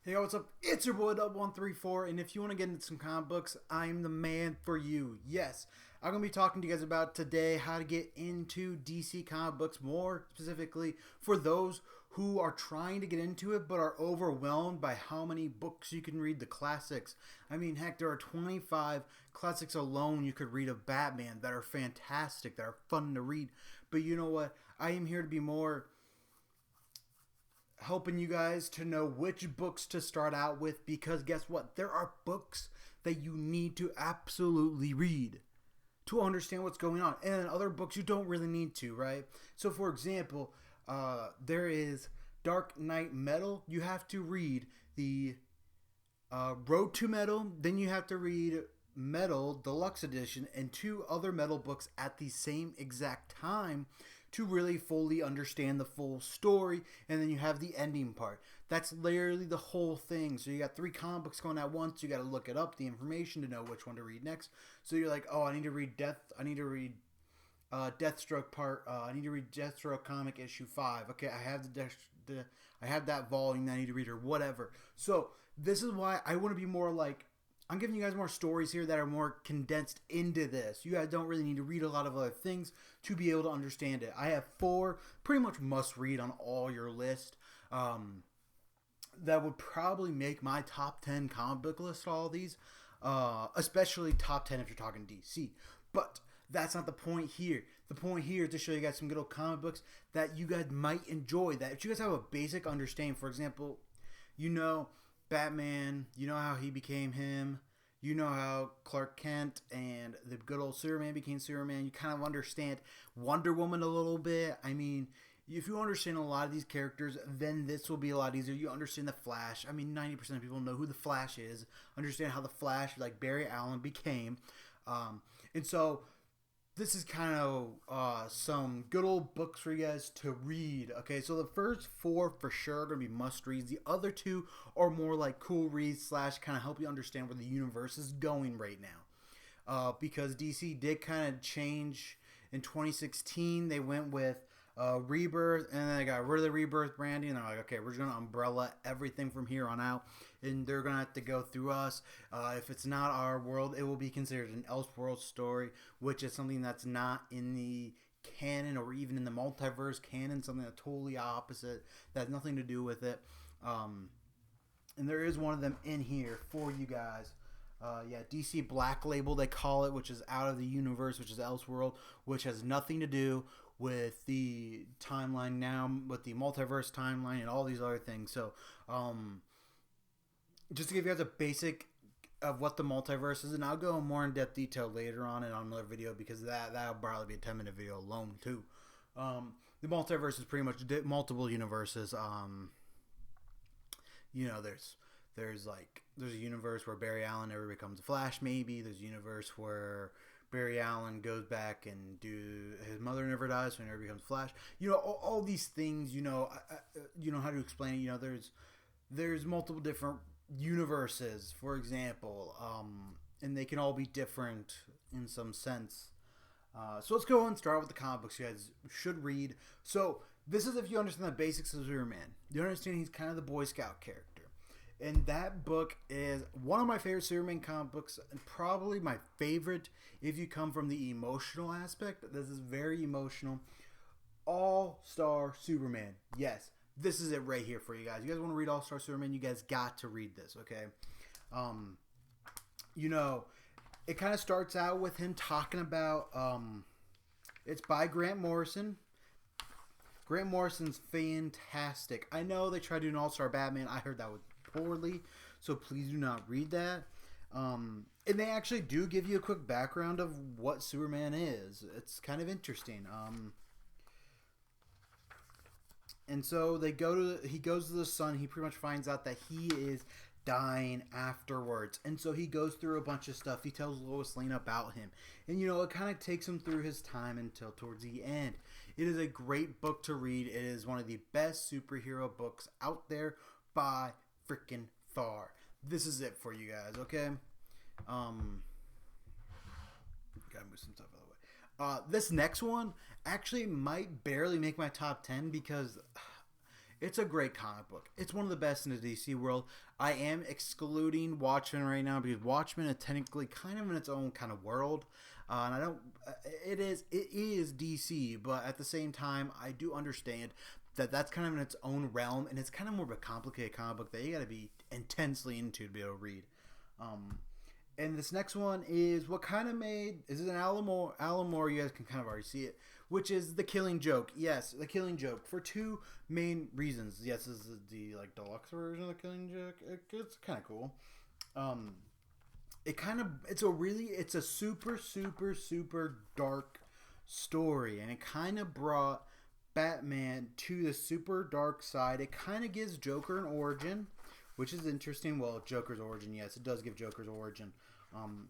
Hey, what's up? It's your boy Dub134, and if you want to get into some comic books, I'm the man for you. Yes, I'm going to be talking to you guys about today how to get into DC comic books, more specifically for those who are trying to get into it but are overwhelmed by how many books you can read, the classics. I mean, heck, there are 25 classics alone you could read of Batman that are fantastic, that are fun to read. But you know what? I am here to be more helping you guys to know which books to start out with, because guess what? There are books that you need to absolutely read to understand what's going on, and other books you don't really need to, right? So for example, there is Dark Knight Metal. You have to read the Road to Metal, then you have to read Metal Deluxe Edition and two other Metal books at the same exact time to really fully understand the full story. And then you have the ending part. That's literally the whole thing. So you got three comic books going at once. You got to look it up, the information, to know which one to read next. So you're like, oh, I need to read Deathstroke part. I need to read Deathstroke comic issue 5. Okay, I have I have that volume that I need to read, or whatever. So this is why I want to be more like, I'm giving you guys more stories here that are more condensed into this. You guys don't really need to read a lot of other things to be able to understand it. I have 4 pretty much must read on all your list. That would probably make my top 10 comic book list, all of these. Especially top 10 if you're talking DC. But that's not the point here. The point here is to show you guys some good old comic books that you guys might enjoy. That if you guys have a basic understanding, for example, you know Batman, you know how he became him, you know how Clark Kent and the good old Superman became Superman, you kind of understand Wonder Woman a little bit. I mean, if you understand a lot of these characters, then this will be a lot easier. You understand the Flash. I mean, 90% of people know who the Flash is, understand how the Flash, like Barry Allen, became. And so this is kind of some good old books for you guys to read. Okay, so the first 4 for sure are going to be must reads. The other 2 are more like cool reads / kind of help you understand where the universe is going right now. Because DC did kind of change in 2016. They went with Rebirth, and then they got rid of the Rebirth branding, and they're like, okay, we're just going to umbrella everything from here on out, and they're going to have to go through us. If it's not our world, it will be considered an Elseworld story, which is something that's not in the canon or even in the multiverse canon, something that's totally opposite, that has nothing to do with it. And there is one of them in here for you guys. DC Black Label, they call it, which is out of the universe, which is Elseworld, which has nothing to do with the timeline now, with the multiverse timeline and all these other things. So, just to give you guys a basic of what the multiverse is, and I'll go in more in depth detail later on in another video, because that'll probably be a 10-minute video alone too. The multiverse is pretty much multiple universes. You know, there's a universe where Barry Allen never becomes a Flash. Maybe there's a universe where Barry Allen goes back and his mother never dies, so he never becomes Flash. You know, all these things. You know, you know how to explain it. You know, there's multiple different universes, for example, and they can all be different in some sense. So let's go and start with the comic books you guys should read. So this is if you understand the basics of Superman. You understand he's kind of the Boy Scout character. And that book is one of my favorite Superman comic books, and probably my favorite if you come from the emotional aspect. This is very emotional. All-Star Superman. Yes, this is it right here for you guys. You guys want to read All-Star Superman, you guys got to read this, okay? You know, it kind of starts out with him talking about, it's by Grant Morrison. Grant Morrison's fantastic. I know they tried to do an All-Star Batman. I heard that was poorly, so please do not read that. And they actually do give you a quick background of what Superman is. It's kind of interesting. And so he goes to the sun. He pretty much finds out that he is dying afterwards, and so he goes through a bunch of stuff. He tells Lois Lane about him, and you know, it kind of takes him through his time until towards the end. It is a great book to read. It is one of the best superhero books out there by freaking far. This is it for you guys, okay? Gotta move some stuff out of the way. This next one actually might barely make my top 10, because It's a great comic book. It's one of the best in the DC world. I am excluding Watchmen right now because Watchmen is technically kind of in its own kind of world. And I don't. It is DC, but at the same time, I do understand that that's kind of in its own realm, and it's kind of more of a complicated comic book that you got to be intensely into to be able to read. And this next one is what kind of made. This is an Alan Moore. You guys can kind of already see it, which is The Killing Joke. Yes, The Killing Joke for two main reasons. Yes, this is the deluxe version of The Killing Joke. It's kind of cool. It's a super dark story, and it kind of brought Batman to the super dark side. It kind of gives Joker an origin, which is interesting. Well, Joker's origin, yes, it does give Joker's origin.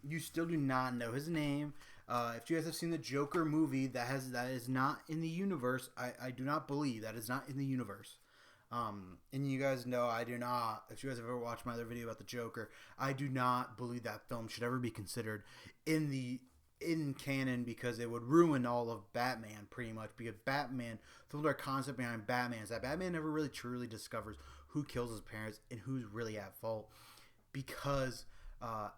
You still do not know his name. If you guys have seen the Joker movie, that is not in the universe. I do not believe that is not in the universe. And you guys know I do not. If you guys have ever watched my other video about the Joker, I do not believe that film should ever be considered in canon because it would ruin all of Batman pretty much. Because Batman, the whole concept behind Batman is that Batman never really truly discovers who kills his parents and who's really at fault, because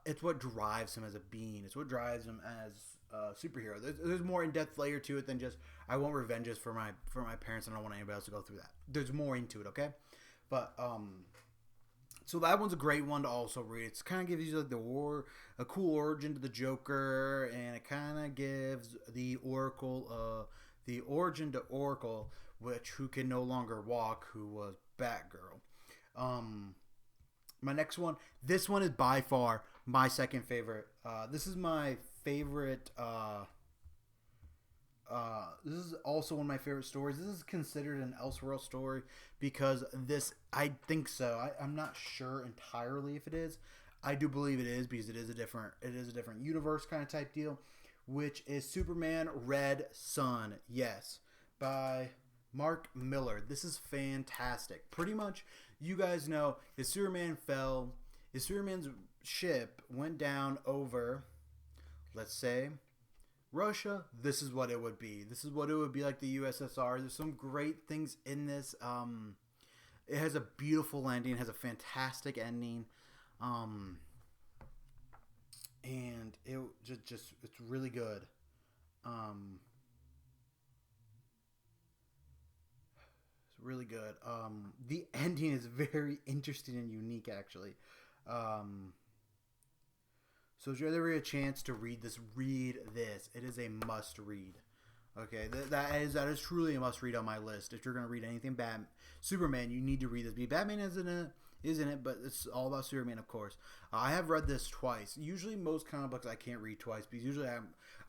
it's what drives him as a being. It's what drives him as a superhero. There's more in-depth layer to it than just I want revenges for my parents and I don't want anybody else to go through that. There's more into it, okay? But so that one's a great one to also read. It kind of gives you like a cool origin to the Joker, and it kind of gives the origin to Oracle, who can no longer walk, who was Batgirl. My next one. This one is by far my second favorite. This is my favorite. This is also one of my favorite stories. This is considered an Elseworld story because I think so. I'm not sure entirely if it is. I do believe it is because it is a different universe kind of type deal, which is Superman Red Son. Yes, by Mark Miller. This is fantastic. Pretty much, you guys know if Superman fell, if Superman's ship went down over, let's say, Russia, this is what it would be. This is what it would be like the USSR. There's some great things in this. It has a beautiful ending. It has a fantastic ending. And it just it's really good. It's really good. The ending is very interesting and unique, actually. So if you ever get a chance to read this, read this. It is a must read. Okay, that is truly a must read on my list. If you're gonna read anything Superman, you need to read this. Batman isn't it, but it's all about Superman, of course. I have read this twice. Usually, most comic books I can't read twice because usually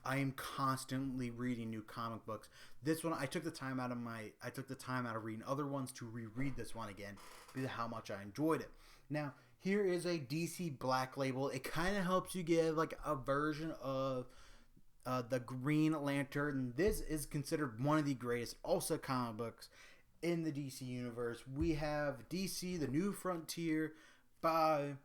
I am constantly reading new comic books. This one, I took the time out of reading other ones to reread this one again because of how much I enjoyed it. Now, here is a DC Black Label. It kind of helps you give like a version of the Green Lantern. This is considered one of the greatest also comic books in the DC universe. We have DC: The New Frontier by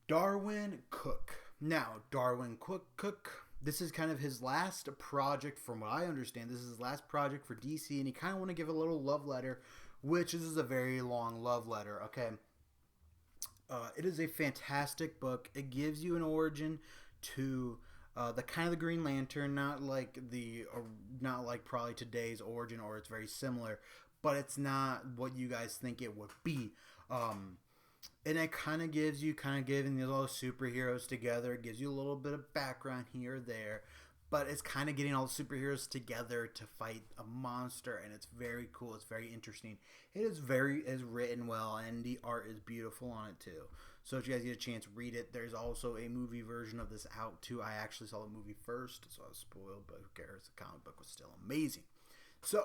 Darwyn Cooke. Now, Darwyn Cooke, this is kind of his last project, from what I understand. This is his last project for DC, and he kind of want to give a little love letter, which is a very long love letter. Okay. It is a fantastic book. It gives you an origin to the kind of the Green Lantern, not like probably today's origin, or it's very similar, but it's not what you guys think it would be. And it kind of gives you giving these all superheroes together. It gives you a little bit of background here or there, but it's kind of getting all the superheroes together to fight a monster, and it's very cool. It's very interesting. It is written well, and the art is beautiful on it too. So if you guys get a chance, read it. There's also a movie version of this out too. I actually saw the movie first, so I was spoiled, but who cares? The comic book was still amazing. So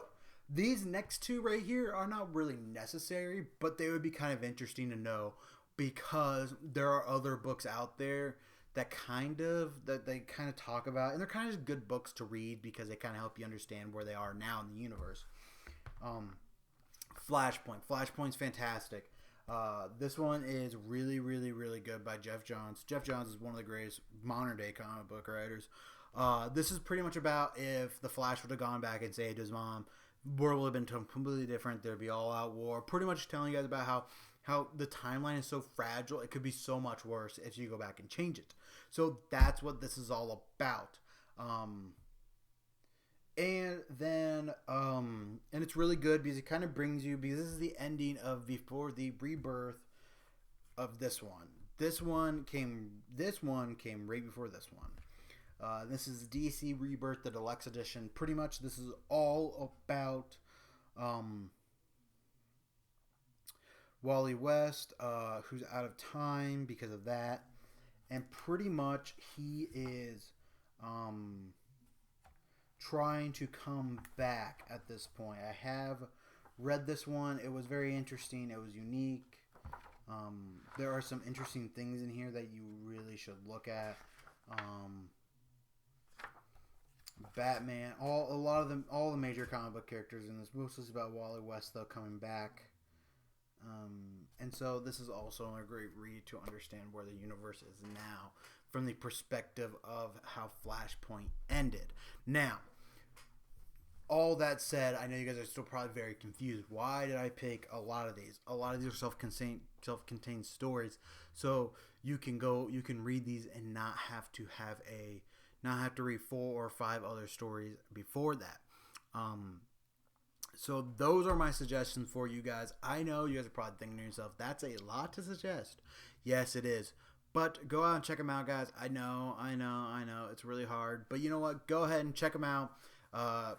these next two right here are not really necessary, but they would be kind of interesting to know because there are other books out there that they kind of talk about, and they're kind of good books to read because they kind of help you understand where they are now in the universe. Flashpoint's fantastic. This one is really good by Geoff Johns. Geoff Johns is one of the greatest modern day comic book writers. This is pretty much about if the Flash would have gone back and saved his mom. world would have been completely different. There'd be all out war. Pretty much telling you guys about how the timeline is so fragile. It could be so much worse if you go back and change it. So that's what this is all about. And then and it's really good because it kind of brings you, because this is the ending of before the rebirth of this one. This one came right before this one. This is DC Rebirth, the Deluxe edition. Pretty much this is all about Wally West, who's out of time because of that. And pretty much he is trying to come back at this point. I have read this one. It was very interesting. It was unique. There are some interesting things in here that you really should look at. Batman, all the major comic book characters in this. Mostly is about Wally West though coming back. And so this is also a great read to understand where the universe is now from the perspective of how Flashpoint ended. Now, all that said, I know you guys are still probably very confused. Why did I pick a lot of these? A lot of these are self-contained stories, so you can read these and not have to read 4 or 5 other stories before that. So those are my suggestions for you guys. I know you guys are probably thinking to yourself, that's a lot to suggest. Yes, it is. But go out and check them out, guys. I know. It's really hard. But you know what? Go ahead and check them out.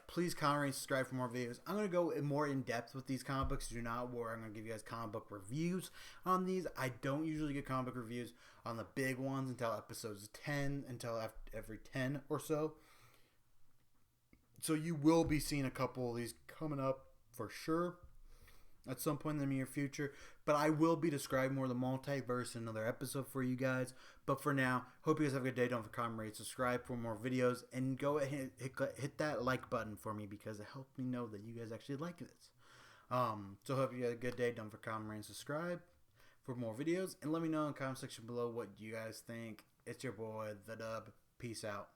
Please comment and subscribe for more videos. I'm going to go more in depth with these comic books. Do not worry. I'm going to give you guys comic book reviews on these. I don't usually get comic book reviews on the big ones until episodes 10, until every 10 or so. So you will be seeing a couple of these coming up for sure at some point in the near future. But I will be describing more of the multiverse in another episode for you guys. But for now, hope you guys have a good day. Don't forget to comment, rate, subscribe for more videos. And go ahead and hit that like button for me because it helps me know that you guys actually like this. So hope you have a good day. Don't forget to comment, rate, and subscribe for more videos. And let me know in the comment section below what you guys think. It's your boy, The Dub. Peace out.